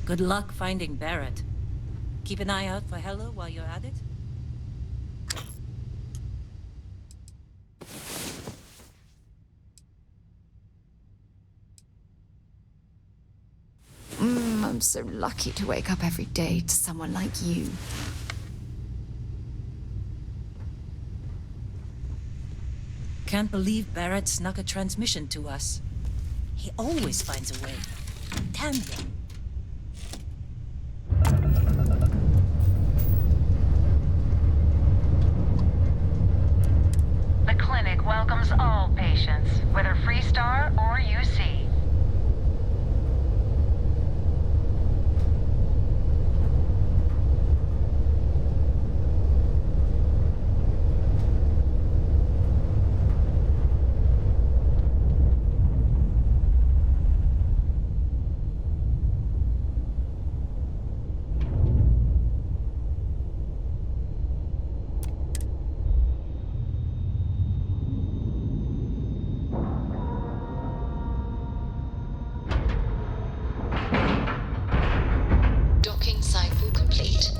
Good luck finding Barrett. Keep an eye out for Hella while you're at it. I'm so lucky to wake up every day to someone like you. Can't believe Barrett snuck a transmission to us. He always finds a way. Damn him. The clinic welcomes all patients, whether Freestar or UC. Docking cycle complete.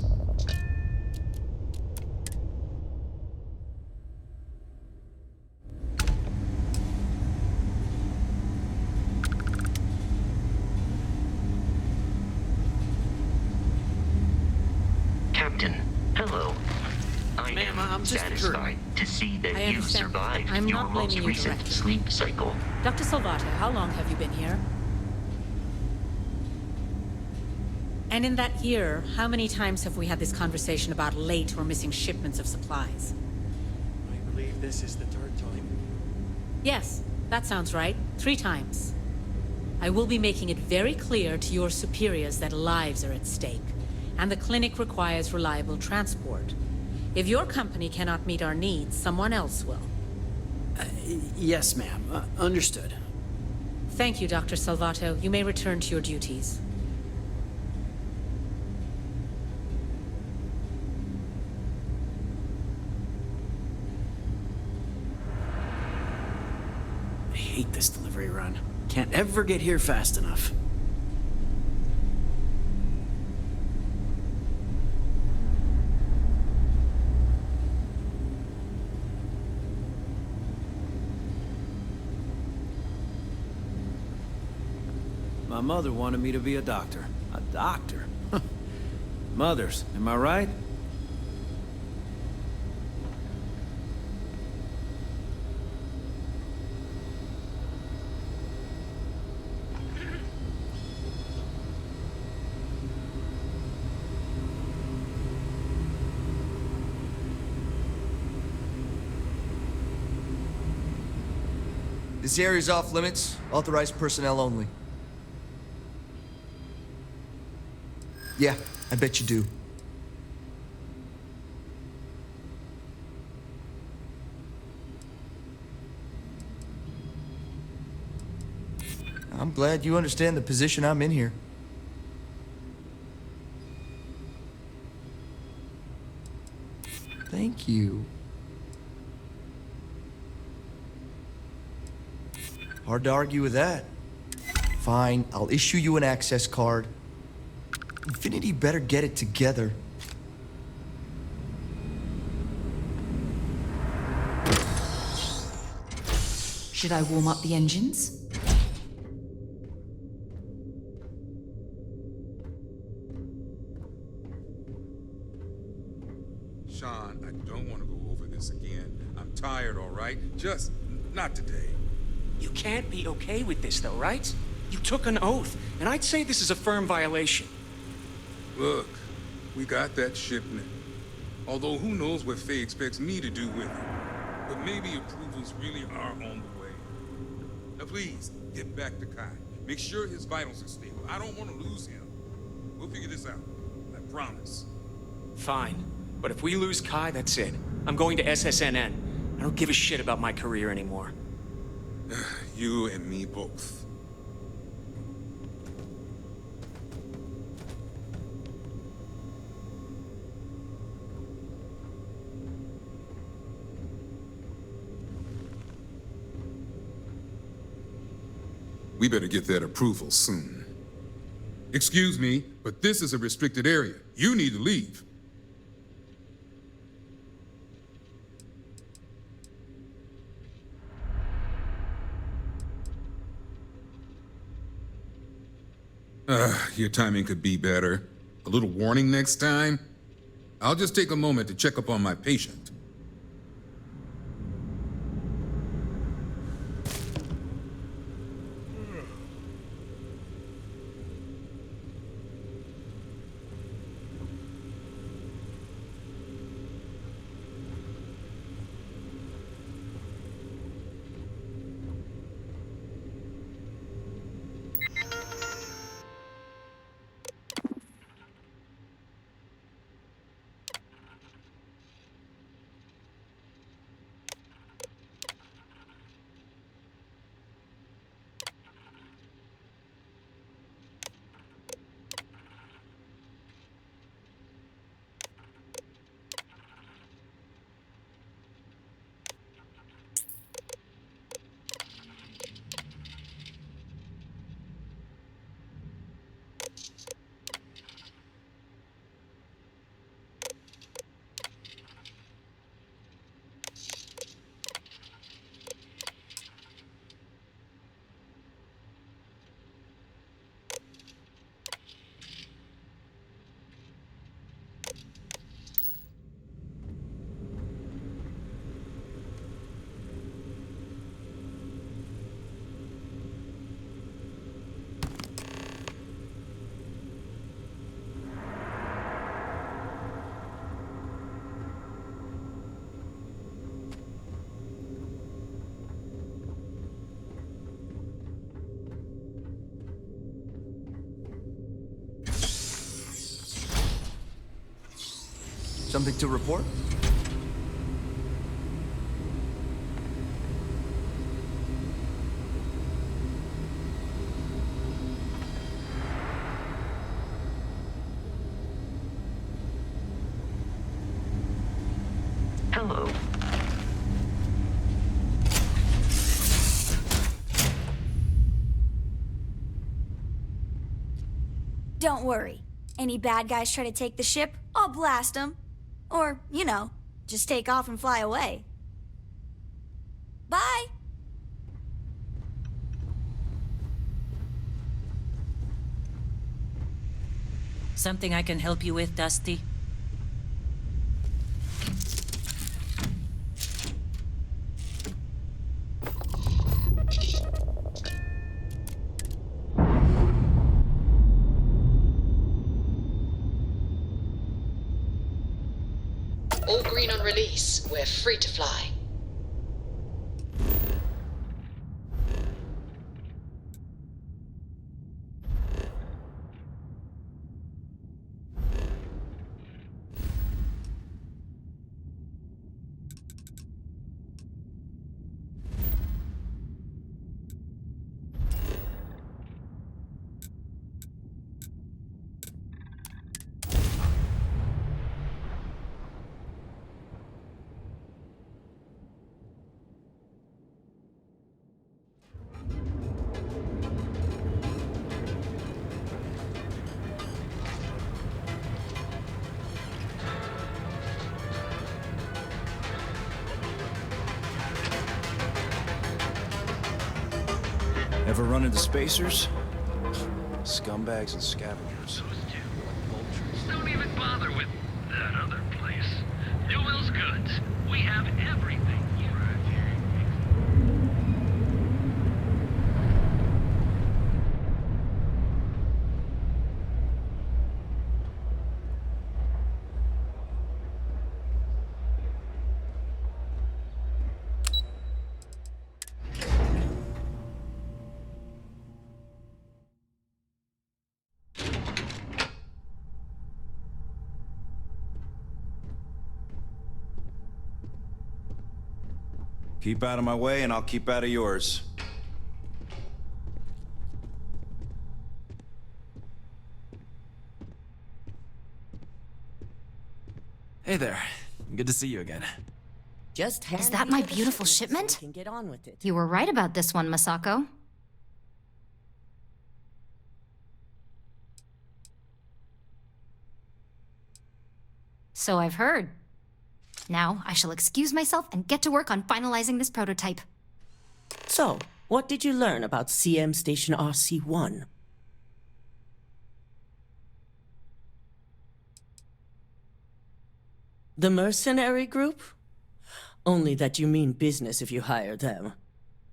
Captain, hello. Ma'am, I'm just satisfied to see that I you understand. survived I'm your not most blaming you recent directly. sleep cycle. Dr. Salvato, how long have you been here? And in that year, how many times have we had this conversation about late or missing shipments of supplies? I believe this is the third time. Yes, that sounds right. 3 times. I will be making it very clear to your superiors that lives are at stake, and the clinic requires reliable transport. If your company cannot meet our needs, someone else will. Yes, ma'am. Understood. Thank you, Dr. Salvato. You may return to your duties. I hate this delivery run. Can't ever get here fast enough. My mother wanted me to be a doctor. A doctor? Mothers, am I right? This area's off limits. Authorized personnel only. Yeah, I bet you do. I'm glad you understand the position I'm in here. Thank you. Hard to argue with that. Fine, I'll issue you an access card. Infinity better get it together. Should I warm up the engines? Sean, I don't want to go over this again. I'm tired, all right? Just not today. You can't be okay with this, though, right? You took an oath, and I'd say this is a firm violation. Look, we got that shipment. Although who knows what Faye expects me to do with it. But maybe approvals really are on the way. Now please, get back to Kai. Make sure his vitals are stable. I don't want to lose him. We'll figure this out. I promise. Fine. But if we lose Kai, that's it. I'm going to SSNN. I don't give a shit about my career anymore. You and me both. We better get that approval soon. Excuse me, but this is a restricted area. You need to leave. Your timing could be better. A little warning next time? I'll just take a moment to check up on my patient. Something to report? Hello. Don't worry. Any bad guys try to take the ship, I'll blast them. Or, you know, just take off and fly away. Bye! Something I can help you with, Dusty? All green on release. We're free to fly. Ever run into spacers? Scumbags and scavengers. Don't even bother with that other place. Newell's Goods. We have everything you Keep out of my way and I'll keep out of yours. Hey there. Good to see you again. Is that my beautiful shipment? Get on with it. You were right about this one, Masako. So I've heard. Now, I shall excuse myself and get to work on finalizing this prototype. So, what did you learn about CM Station RC-1? The mercenary group? Only that you mean business if you hire them.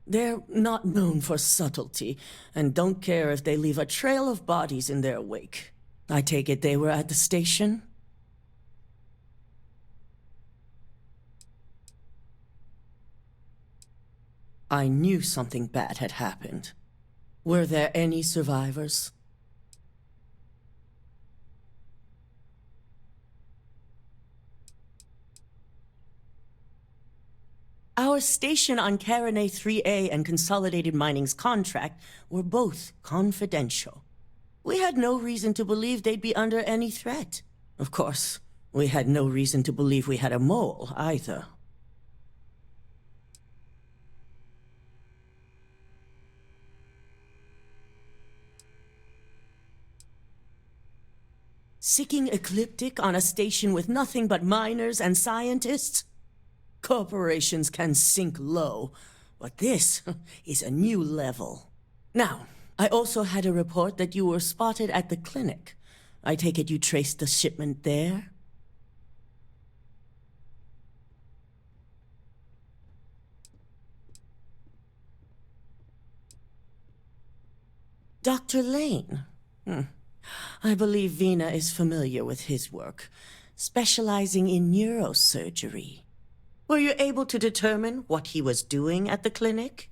They're not known for subtlety, and don't care if they leave a trail of bodies in their wake. I take it they were at the station? I knew something bad had happened. Were there any survivors? Our station on Carinae 3A and Consolidated Mining's contract were both confidential. We had no reason to believe they'd be under any threat. Of course, we had no reason to believe we had a mole, either. Sicking ecliptic on a station with nothing but miners and scientists? Corporations can sink low, but this is a new level. Now, I also had a report that you were spotted at the clinic. I take it you traced the shipment there? Dr. Lane? I believe Vina is familiar with his work, specializing in neurosurgery. Were you able to determine what he was doing at the clinic?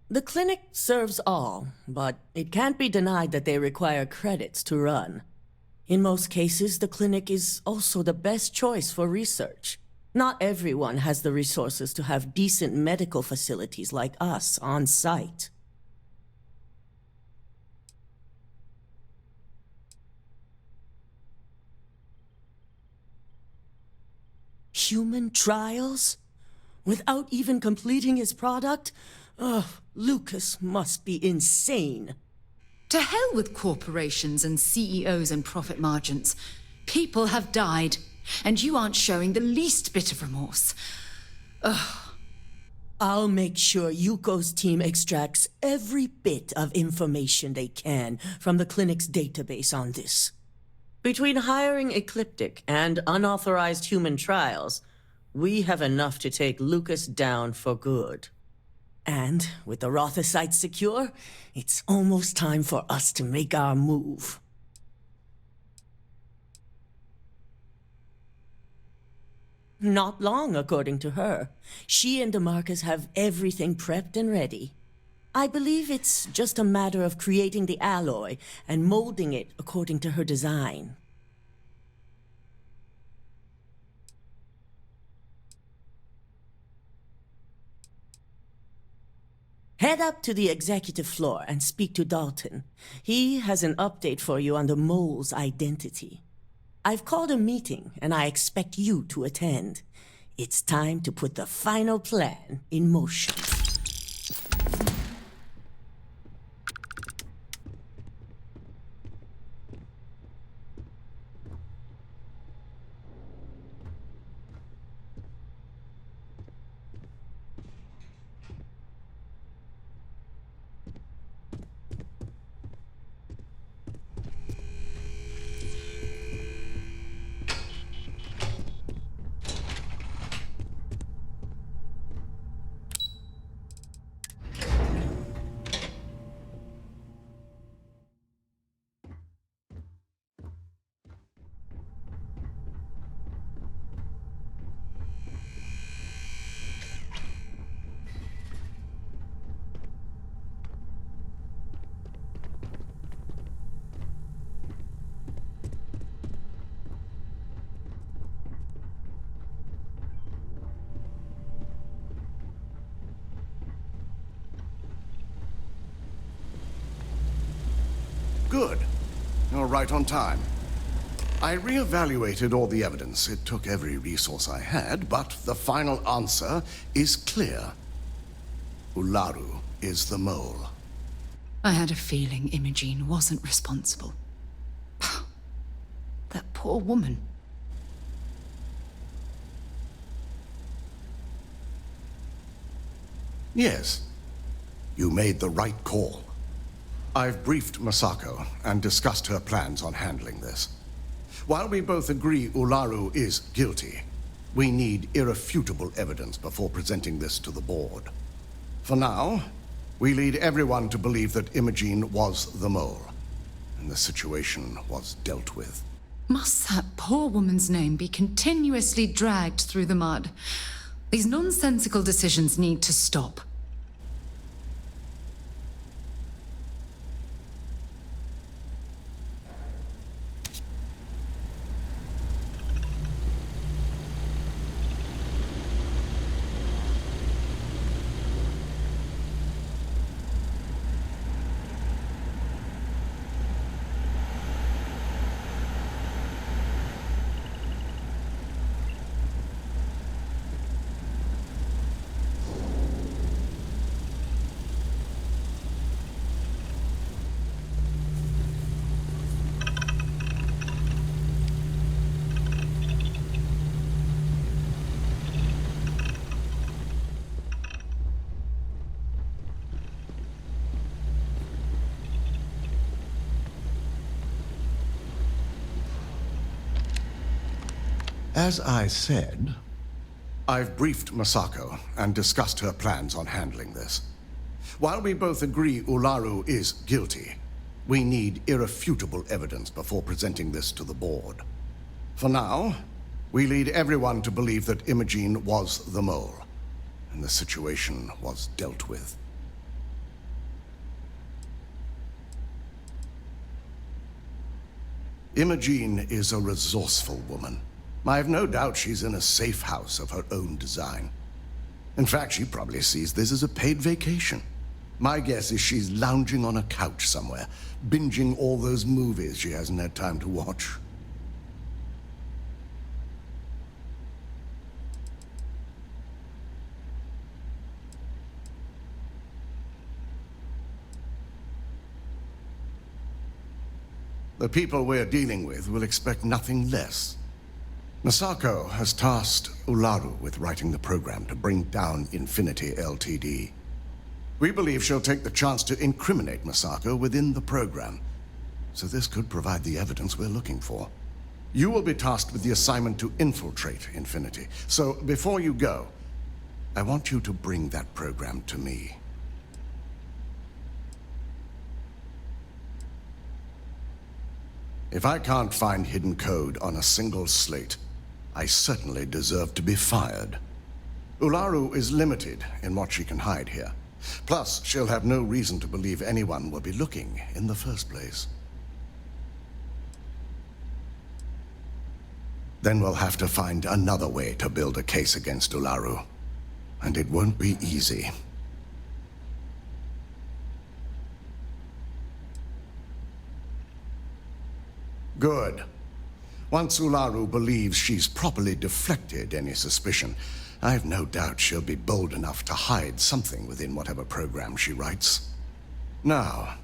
The clinic serves all, but it can't be denied that they require credits to run. In most cases, the clinic is also the best choice for research. Not everyone has the resources to have decent medical facilities like us on site. Human trials? Without even completing his product? Ugh, Lucas must be insane. To hell with corporations and CEOs and profit margins. People have died, and you aren't showing the least bit of remorse. Ugh. I'll make sure Yuko's team extracts every bit of information they can from the clinic's database on this. Between hiring Ecliptic and unauthorized human trials, we have enough to take Lucas down for good. And with the Rothocytes secure, it's almost time for us to make our move. Not long, according to her. She and DeMarcus have everything prepped and ready. I believe it's just a matter of creating the alloy and molding it according to her design. Head up to the executive floor and speak to Dalton. He has an update for you on the mole's identity. I've called a meeting, and I expect you to attend. It's time to put the final plan in motion. Good. You're right on time. I re-evaluated all the evidence. It took every resource I had, but the final answer is clear. Ularu is the mole. I had a feeling Imogene wasn't responsible. That poor woman. Yes, you made the right call. I've briefed Masako and discussed her plans on handling this. While we both agree Ularu is guilty, we need irrefutable evidence before presenting this to the board. For now, we lead everyone to believe that Imogene was the mole, and the situation was dealt with. Must that poor woman's name be continuously dragged through the mud? These nonsensical decisions need to stop. As I said, I've briefed Masako and discussed her plans on handling this. While we both agree Ularu is guilty, we need irrefutable evidence before presenting this to the board. For now, we lead everyone to believe that Imogene was the mole, and the situation was dealt with. Imogene is a resourceful woman. I have no doubt she's in a safe house of her own design. In fact, she probably sees this as a paid vacation. My guess is she's lounging on a couch somewhere, binging all those movies she hasn't had time to watch. The people we're dealing with will expect nothing less. Masako has tasked Ularu with writing the program to bring down Infinity Ltd. We believe she'll take the chance to incriminate Masako within the program, so this could provide the evidence we're looking for. You will be tasked with the assignment to infiltrate Infinity, so before you go, I want you to bring that program to me. If I can't find hidden code on a single slate, I certainly deserve to be fired. Ularu is limited in what she can hide here. Plus, she'll have no reason to believe anyone will be looking in the first place. Then we'll have to find another way to build a case against Ularu. And it won't be easy. Good. Once Ularu believes she's properly deflected any suspicion, I've no doubt she'll be bold enough to hide something within whatever program she writes. Now,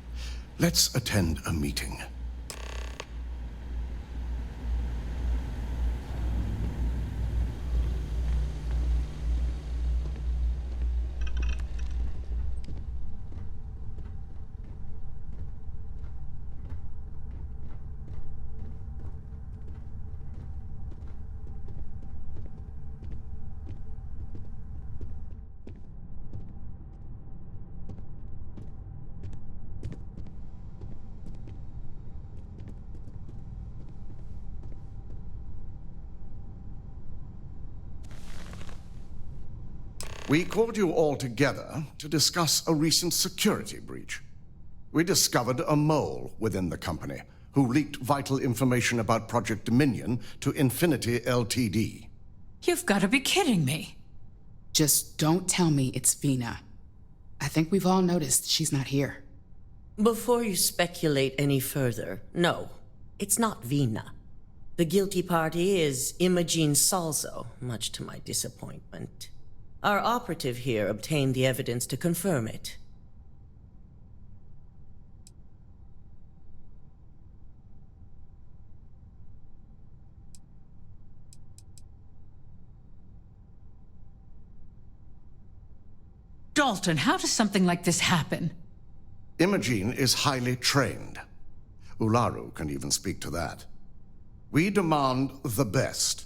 let's attend a meeting. We called you all together to discuss a recent security breach. We discovered a mole within the company who leaked vital information about Project Dominion to Infinity Ltd. You've got to be kidding me. Just don't tell me it's Vina. I think we've all noticed she's not here. Before you speculate any further, no, it's not Vina. The guilty party is Imogene Salzo, much to my disappointment. Our operative here obtained the evidence to confirm it. Dalton, how does something like this happen? Imogene is highly trained. Ularu can even speak to that. We demand the best.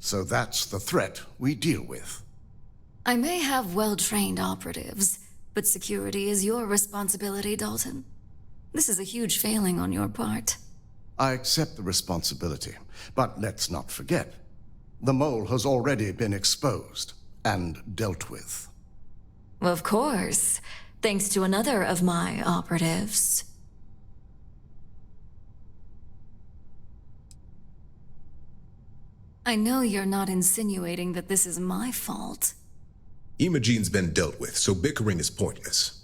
So that's the threat we deal with. I may have well-trained operatives, but security is your responsibility, Dalton. This is a huge failing on your part. I accept the responsibility, but let's not forget, the mole has already been exposed and dealt with. Of course, thanks to another of my operatives. I know you're not insinuating that this is my fault. Imogene's been dealt with, so bickering is pointless.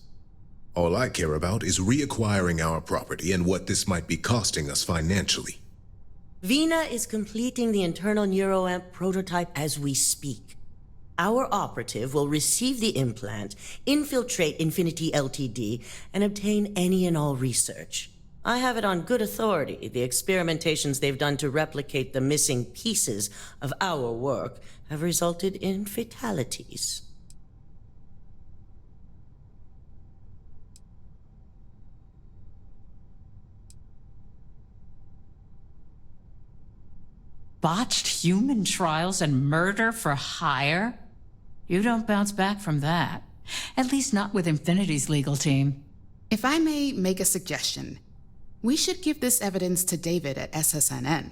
All I care about is reacquiring our property and what this might be costing us financially. Vina is completing the internal neuroamp prototype as we speak. Our operative will receive the implant, infiltrate Infinity Ltd, and obtain any and all research. I have it on good authority. The experimentations they've done to replicate the missing pieces of our work have resulted in fatalities. Botched human trials and murder for hire? You don't bounce back from that. At least not with Infinity's legal team. If I may make a suggestion, we should give this evidence to David at SSNN.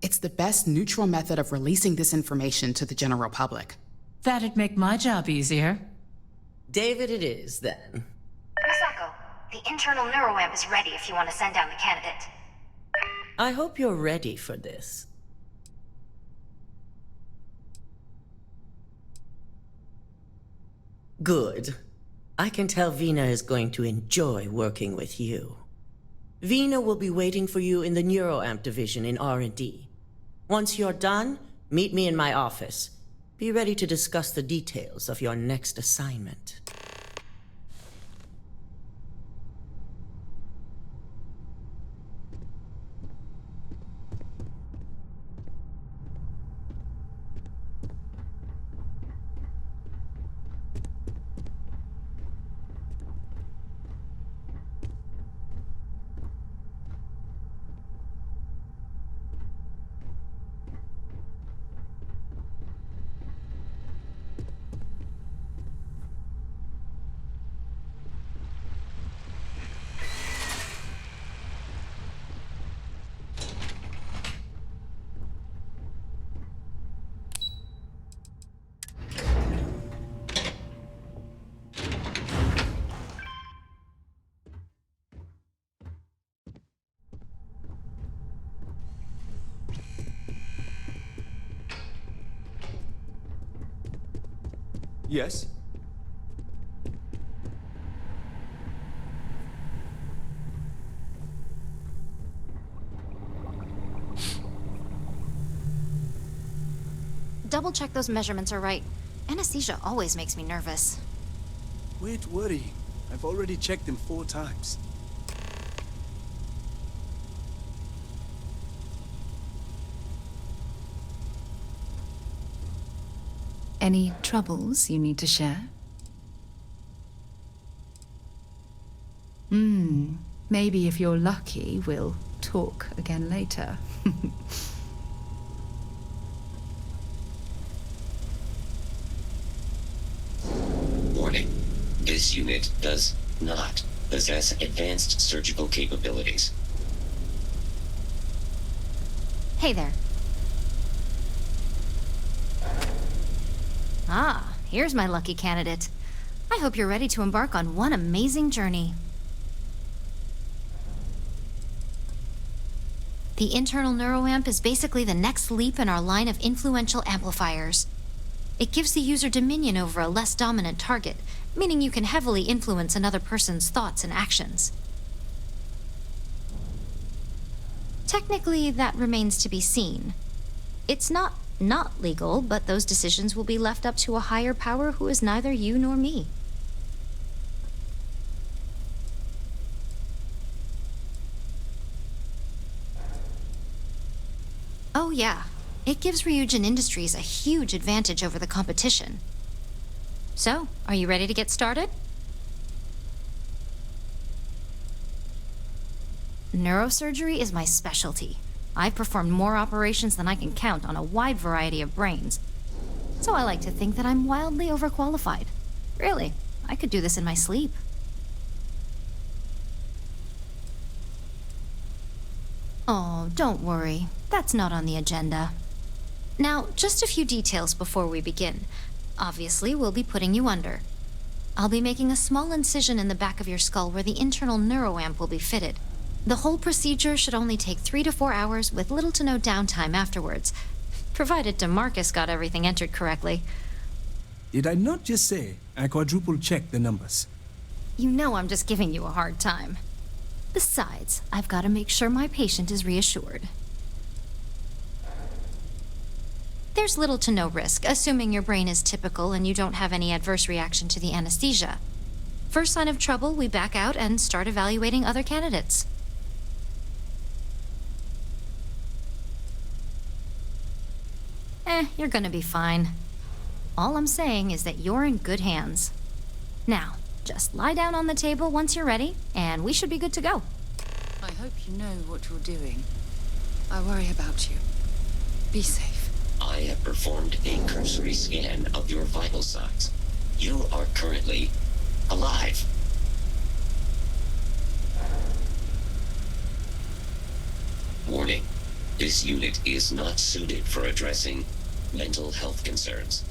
It's the best neutral method of releasing this information to the general public. That'd make my job easier. David it is, then. Misako, the internal neuroamp is ready if you want to send down the candidate. I hope you're ready for this. Good. I can tell Vina is going to enjoy working with you. Vina will be waiting for you in the neuroamp division in R&D. Once you're done, meet me in my office. Be ready to discuss the details of your next assignment. Yes? Double check those measurements are right. Anesthesia always makes me nervous. Quit worrying. I've already checked them 4 times. Any troubles you need to share? Maybe if you're lucky, we'll talk again later. Warning. This unit does not possess advanced surgical capabilities. Hey there. Ah, here's my lucky candidate. I hope you're ready to embark on one amazing journey. The internal neuroamp is basically the next leap in our line of influential amplifiers. It gives the user dominion over a less dominant target, meaning you can heavily influence another person's thoughts and actions. Technically, that remains to be seen. It's not legal, but those decisions will be left up to a higher power who is neither you nor me. Oh yeah, it gives Ryujin Industries a huge advantage over the competition. So, are you ready to get started? Neurosurgery is my specialty. I've performed more operations than I can count on a wide variety of brains. So I like to think that I'm wildly overqualified. Really, I could do this in my sleep. Oh, don't worry. That's not on the agenda. Now, just a few details before we begin. Obviously, we'll be putting you under. I'll be making a small incision in the back of your skull where the internal neuroamp will be fitted. The whole procedure should only take 3 to 4 hours with little to no downtime afterwards, provided DeMarcus got everything entered correctly. Did I not just say I quadruple-checked the numbers? You know I'm just giving you a hard time. Besides, I've got to make sure my patient is reassured. There's little to no risk, assuming your brain is typical and you don't have any adverse reaction to the anesthesia. First sign of trouble, we back out and start evaluating other candidates. You're gonna be fine. All I'm saying is that you're in good hands. Now, just lie down on the table once you're ready, and we should be good to go. I hope you know what you're doing. I worry about you. Be safe. I have performed a cursory scan of your vital signs. You are currently alive. Warning. This unit is not suited for addressing mental health concerns.